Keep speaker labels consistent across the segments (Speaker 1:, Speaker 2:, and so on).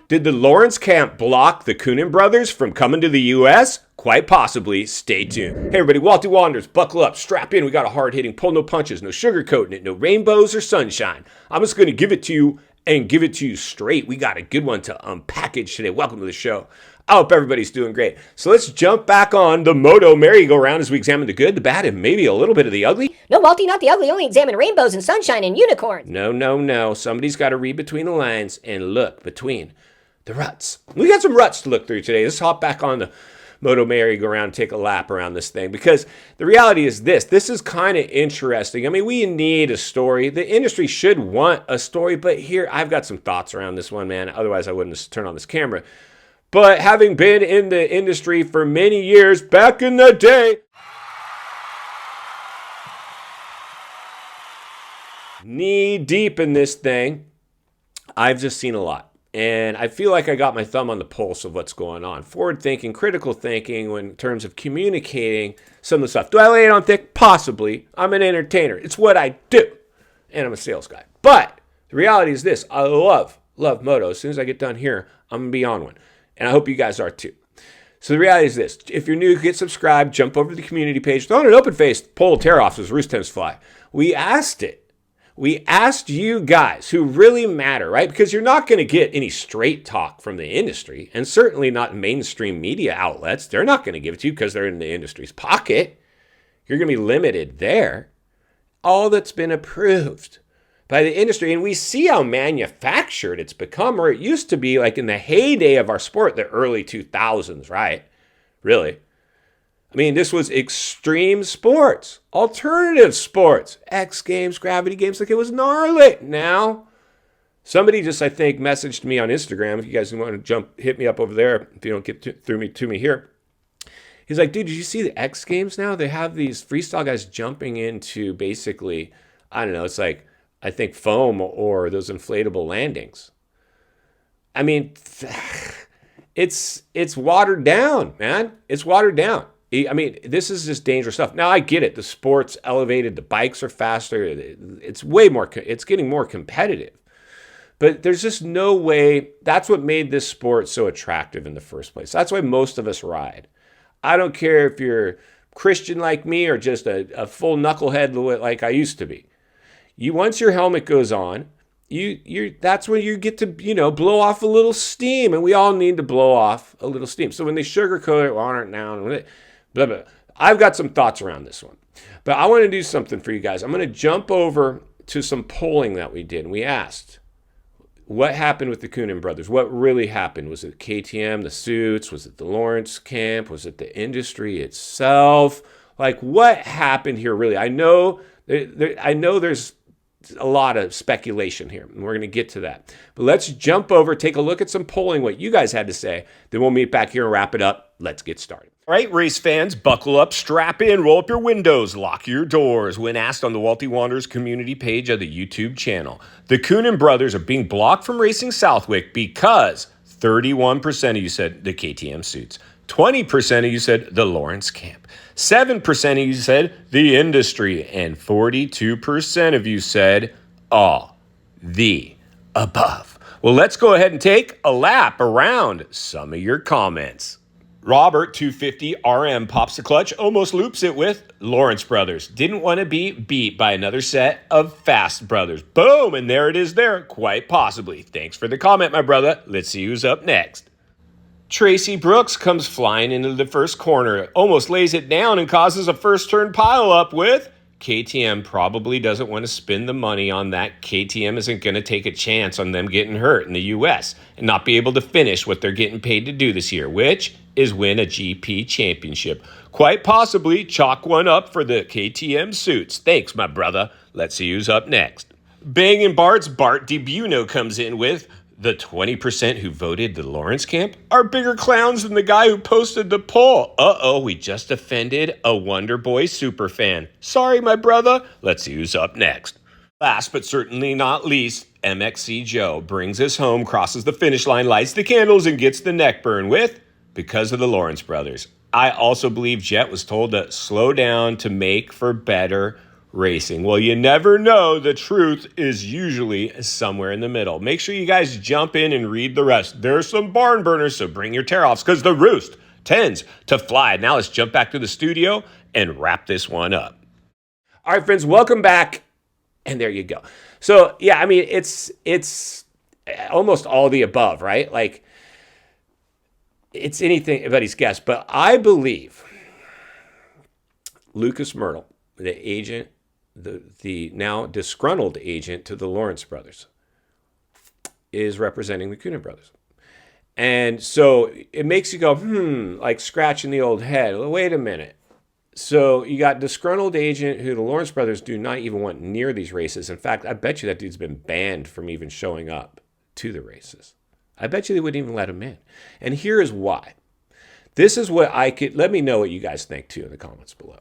Speaker 1: Did the Lawrence camp block the Coenen Brothers from coming to the U.S.? Quite possibly. Stay tuned. Hey everybody, Walty Wanderers, buckle up, strap in. We got a hard-hitting pull, no punches, no sugarcoating it, no rainbows or sunshine. I'm just going to give it to you and give it to you straight. We got a good one to unpackage today. Welcome to the show. I hope everybody's doing great. So let's jump back on the Moto merry-go-round as we examine the good, the bad, and maybe a little bit of the ugly.
Speaker 2: No, Walty, not the ugly. Only examine rainbows and sunshine and unicorns.
Speaker 1: No. Somebody's got to read between the lines and look between the ruts. We got some ruts to look through today. Let's hop back on the Moto merry-go-round, take a lap around this thing, because the reality is this is kind of interesting. I mean, we need a story. The industry should want a story, but here I've got some thoughts around this one, man. Otherwise, I wouldn't have turned on this camera. But having been in the industry for many years back in the day, knee deep in this thing, I've just seen a lot. And I feel like I got my thumb on the pulse of what's going on. Forward thinking, critical thinking in terms of communicating some of the stuff. Do I lay it on thick? Possibly. I'm an entertainer. It's what I do. And I'm a sales guy. But the reality is this. I love Moto. As soon as I get done here, I'm going to be on one. And I hope you guys are too. So the reality is this. If you're new, get subscribed. Jump over to the community page. Throw in an open-faced poll tear-offs as roost tends fly. We asked it. We asked you guys who really matter, right? Because you're not going to get any straight talk from the industry, and certainly not mainstream media outlets. They're not going to give it to you because they're in the industry's pocket. You're going to be limited there. All that's been approved by the industry, and we see how manufactured it's become, or it used to be like in the heyday of our sport, the early 2000s, right? Really. I mean, this was extreme sports, alternative sports, X Games, gravity games, like it was gnarly. Now, somebody just, I think, messaged me on Instagram. If you guys want to hit me up over there if you don't get to me here. He's like, dude, did you see the X Games now? They have these freestyle guys jumping into basically, I don't know, it's like, I think foam or those inflatable landings. I mean, it's watered down, man. It's watered down. I mean, this is just dangerous stuff. Now, I get it. The sport's elevated. The bikes are faster. It's way more. It's getting more competitive. But there's just no way. That's what made this sport so attractive in the first place. That's why most of us ride. I don't care if you're Christian like me or just a full knucklehead like I used to be. Once your helmet goes on, that's when you get to, blow off a little steam. And we all need to blow off a little steam. So when they sugarcoat it, water it down, blah, blah. I've got some thoughts around this one. But I want to do something for you guys. I'm going to jump over to some polling that we did. And we asked, what happened with the Coenen Brothers? What really happened? Was it KTM, the suits? Was it the Lawrence camp? Was it the industry itself? Like, what happened here really? I know there's a lot of speculation here, and we're going to get to that. But let's jump over, take a look at some polling, what you guys had to say. Then we'll meet back here and wrap it up. Let's get started. All right, race fans, buckle up, strap in, roll up your windows, lock your doors. When asked on the Walty Wanderers community page of the YouTube channel, the Coenen Brothers are being blocked from racing Southwick because 31% of you said the KTM suits, 20% of you said the Lawrence camp, 7% of you said the industry, and 42% of you said all the above. Well, let's go ahead and take a lap around some of your comments. Robert 250 RM pops the clutch, almost loops it with Lawrence Brothers. Didn't want to be beat by another set of Fast Brothers. Boom, and there it is there, quite possibly. Thanks for the comment, my brother. Let's see who's up next. Tracy Brooks comes flying into the first corner, almost lays it down and causes a first turn pileup with KTM probably doesn't want to spend the money on that. KTM isn't going to take a chance on them getting hurt in the U.S. and not be able to finish what they're getting paid to do this year, which is win a GP championship. Quite possibly chalk one up for the KTM suits. Thanks, my brother. Let's see who's up next. Bang & Bart's Bart DiBuono comes in with the 20% who voted the Lawrence camp are bigger clowns than the guy who posted the poll. Uh-oh, we just offended a Wonder Boy superfan. Sorry, my brother. Let's see who's up next. Last but certainly not least, MXC Joe brings us home, crosses the finish line, lights the candles, and gets the neck burn with because of the Lawrence brothers. I also believe Jet was told to slow down to make for better racing. Well, you never know. The truth is usually somewhere in the middle. Make sure you guys jump in and read the rest. There's some barn burners, so bring your tear-offs because the roost tends to fly. Now let's jump back to the studio and wrap this one up. All right, friends, welcome back. And there you go. So, yeah, I mean, it's almost all the above, right? Like, it's anybody's guess. But I believe Lucas Myrtle, the agent, the now disgruntled agent to the Lawrence brothers, is representing the Coenen brothers. And so it makes you go, like scratching the old head. Well, wait a minute. So you got disgruntled agent who the Lawrence brothers do not even want near these races. In fact, I bet you that dude's been banned from even showing up to the races. I bet you they wouldn't even let him in. And here is why. This is what let me know what you guys think too in the comments below.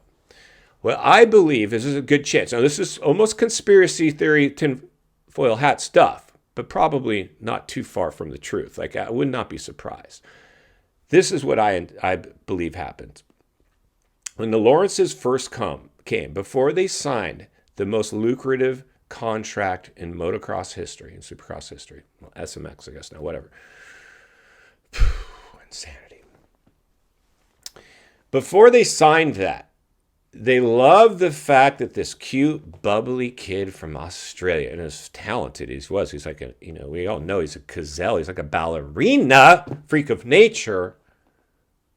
Speaker 1: Well, I believe this is a good chance. Now, this is almost conspiracy theory, tinfoil hat stuff, but probably not too far from the truth. Like, I would not be surprised. This is what I believe happened. When the Lawrences first came, before they signed the most lucrative contract in motocross history, in supercross history, well, SMX, I guess now, whatever. Insanity. Before they signed that, they loved the fact that this cute, bubbly kid from Australia, and as talented as he was, he's like we all know he's a gazelle. He's like a ballerina, freak of nature.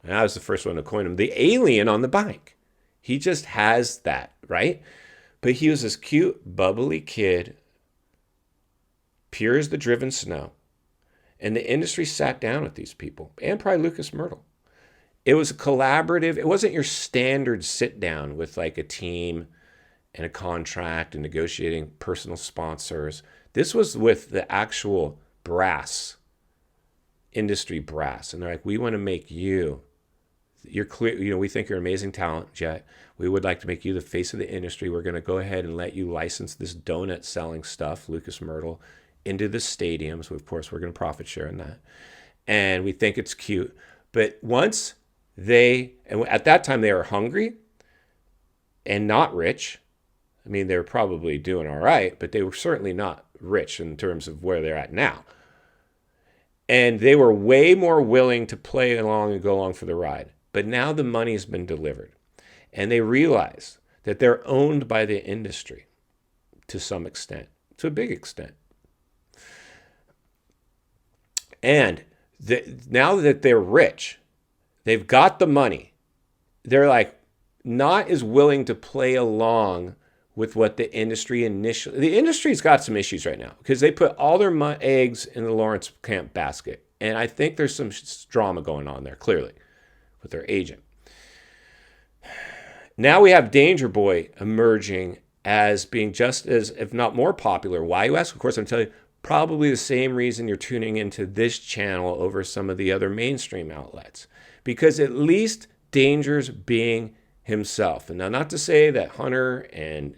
Speaker 1: And I was the first one to coin him the alien on the bike. He just has that, right? But he was this cute, bubbly kid, pure as the driven snow. And the industry sat down with these people, and probably Lucas Myrtle. It was a collaborative. It wasn't your standard sit down with like a team and a contract and negotiating personal sponsors. This was with the actual brass, industry brass. And they're like, we want to make you're clear, we think you're an amazing talent, Jet. We would like to make you the face of the industry. We're going to go ahead and let you license this donut selling stuff, Lucas Myrtle, into the stadiums. Of course, we're going to profit share in that. And we think it's cute. But once and at that time they were hungry and not rich. I mean, they were probably doing all right, but they were certainly not rich in terms of where they're at now. And they were way more willing to play along and go along for the ride. But now the money has been delivered. And they realize that they're owned by the industry to some extent, to a big extent. And now that they're rich, they've got the money. They're like not as willing to play along with what the industry the industry's got some issues right now because they put all their eggs in the Lawrence camp basket. And I think there's some drama going on there, clearly, with their agent. Now we have Danger Boy emerging as being just as, if not more popular. Why, you ask? Of course, I'm telling you, probably the same reason you're tuning into this channel over some of the other mainstream outlets. Because at least Danger's being himself. And now, not to say that Hunter and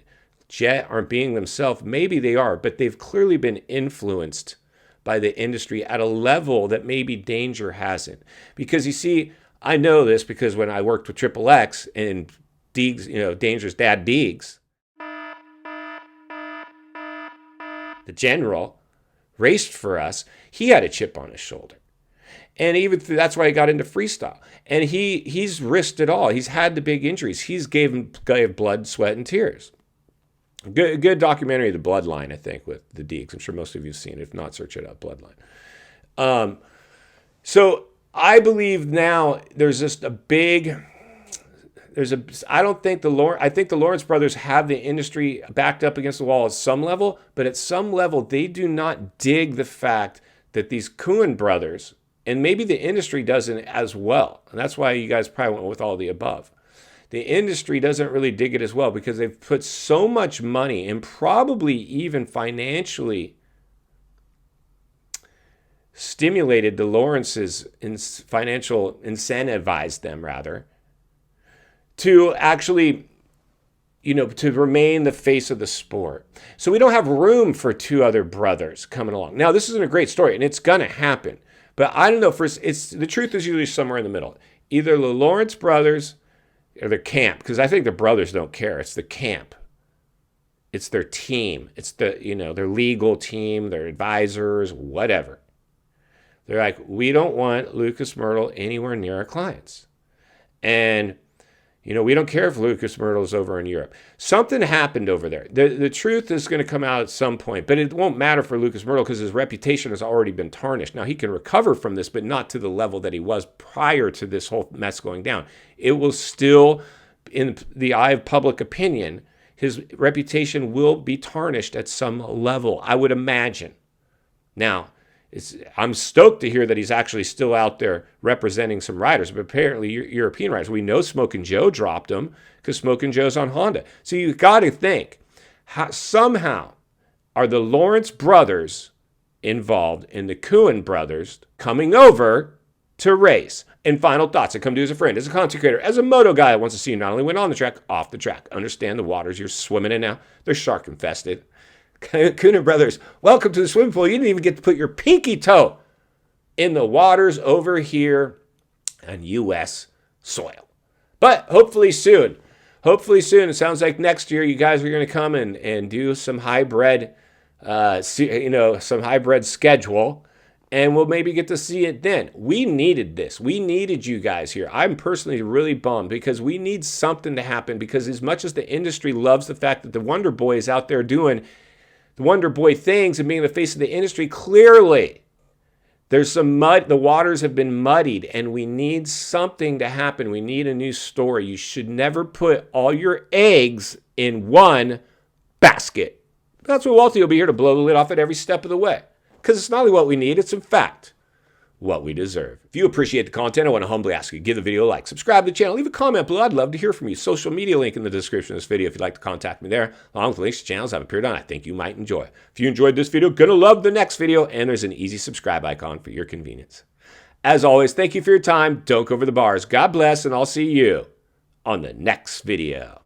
Speaker 1: Jet aren't being themselves. Maybe they are, but they've clearly been influenced by the industry at a level that maybe Danger hasn't. Because you see, I know this because when I worked with Triple X and Deegs, Danger's dad Deegs, the general, raced for us, he had a chip on his shoulder. And even that's why he got into freestyle. And he's risked it all. He's had the big injuries. He's gave blood, sweat, and tears. Good documentary, The Bloodline, I think, with the Deegs. I'm sure most of you have seen it. If not, search it up, Bloodline. So I believe now there's just a big... I think the Lawrence brothers have the industry backed up against the wall at some level, but at some level they do not dig the fact that these Coen brothers, and maybe the industry doesn't as well, and that's why you guys probably went with all the above. The industry doesn't really dig it as well because they've put so much money and probably even financially stimulated the Lawrences, incentivized them rather, to actually, to remain the face of the sport. So we don't have room for two other brothers coming along. Now, this isn't a great story, and it's going to happen. But I don't know. The truth is usually somewhere in the middle. Either the Lawrence brothers or the camp, because I think the brothers don't care. It's the camp It's their team. It's their legal team, their advisors, whatever. They're like, we don't want Lucas Myrtle anywhere near our clients. And, we don't care if Lucas Myrtle is over in Europe. Something happened over there. The truth is going to come out at some point, but it won't matter for Lucas Myrtle because his reputation has already been tarnished. Now, he can recover from this, but not to the level that he was prior to this whole mess going down. It will still, in the eye of public opinion, his reputation will be tarnished at some level, I would imagine. Now, I'm stoked to hear that he's actually still out there representing some riders, but apparently European riders. We know Smokin' Joe dropped him because Smokin' Joe's on Honda. So you got to think, somehow are the Lawrence brothers involved in the Coen brothers coming over to race? And final thoughts. I come to you as a friend, as a content creator, as a moto guy that wants to see you not only win on the track, off the track. Understand the waters you're swimming in now. They're shark infested. Coenen Brothers, welcome to the swimming pool. You didn't even get to put your pinky toe in the waters over here on U.S. soil. But hopefully soon. It sounds like next year you guys are going to come and do some hybrid, some hybrid schedule. And we'll maybe get to see it then. We needed this. We needed you guys here. I'm personally really bummed because we need something to happen because as much as the industry loves the fact that the Wonder Boy is out there doing the Wonder Boy things and being the face of the industry, clearly there's some mud. The waters have been muddied and we need something to happen. We need a new story. You should never put all your eggs in one basket. That's what Walty will be here to blow the lid off at every step of the way. Because it's not only what we need, it's in fact what we deserve. If you appreciate the content, I want to humbly ask you to give the video a like, subscribe to the channel, leave a comment below. I'd love to hear from you. Social media link in the description of this video if you'd like to contact me there, along with links to channels I've appeared on I think you might enjoy. If you enjoyed this video, gonna love the next video, and there's an easy subscribe icon for your convenience. As always, thank you for your time. Don't go over the bars. God bless, and I'll see you on the next video.